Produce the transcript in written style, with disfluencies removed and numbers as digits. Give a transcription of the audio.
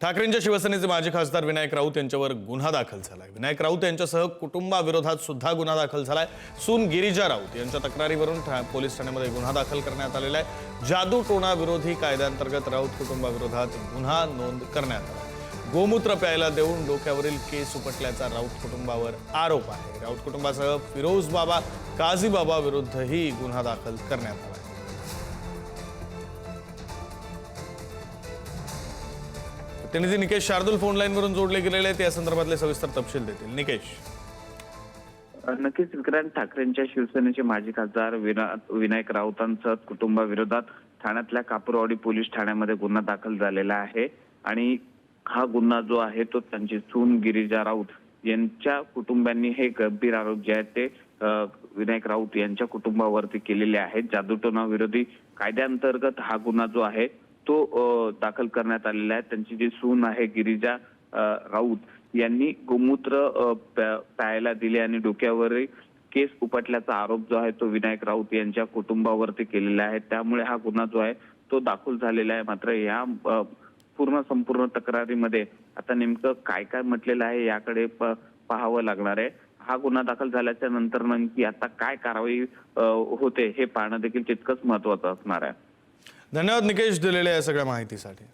ठाकरेंच्या शिवसेनेचे माजी खासदार विनायक राऊत यांच्यावर गुन्हा दाखल झालाय। विनायक राऊत यांच्यासह कुटुंबाविरोधात सुद्धा गुन्हा दाखल झालाय। सून गिरिजा राऊत यांच्या तक्रारीवरून पोलीस ठाण्यामध्ये गुन्हा दाखल करण्यात आलेला आहे। जादूटोणा विरोधी कायद्याअंतर्गत राऊत कुटुंबाविरोधात गुन्हा नोंद करण्यात आला। गोमूत्र प्यायला देऊन डोक्यावरील केस उपटल्याचा राऊत कुटुंबावर आरोप आहे। राऊत कुटुंबासह फिरोज बाबा, काझी बाबा विरुद्धही गुन्हा दाखल करण्यात आला। प्रतिनिधी निकेश शार्दूल फोन लाईन वरून जोडले गेलेले आहेत, या संदर्भातले सविस्तर तपशील देतील। निकेश, नक्कीच विक्रांत, ठाकरेंच्या शिवसेनेचे माजी खासदार विनायक राऊतांसह कुटुंबाविरोधात ठाण्यातल्या कापूरवाडी पोलीस ठाण्यामध्ये गुन्हा दाखल झालेला आहे। आणि हा गुन्हा जो आहे तो त्यांची सून गिरिजा राऊत यांच्या कुटुंबांनी हे गंभीर आरोप जे आहेत ते विनायक राऊत यांच्या कुटुंबावरती केलेले आहेत। जादूटोणा विरोधी कायद्याअंतर्गत हा गुन्हा जो आहे तो दाखल करण्यात आलेला आहे। त्यांची जी सून आहे गिरिजा राऊत यांनी गोमूत्र प्यायला दिले आणि डोक्यावरील केस उपटल्याचा आरोप जो आहे तो विनायक राऊत यांच्या कुटुंबावरती केलेला आहे। त्यामुळे हा गुन्हा जो आहे तो दाखल झालेला आहे। मात्र या संपूर्ण तक्रारीमध्ये आता नेमकं काय काय म्हटलेलं आहे याकडे पाहावं लागणार आहे। हा गुन्हा दाखल झाल्याच्या नंतर नेमकी आता काय कारवाई होते हे पाहणं देखील तितकंच महत्त्वाचं असणार आहे। धन्यवाद निकेश, दिलेल्या या सगळ्या माहितीसाठी।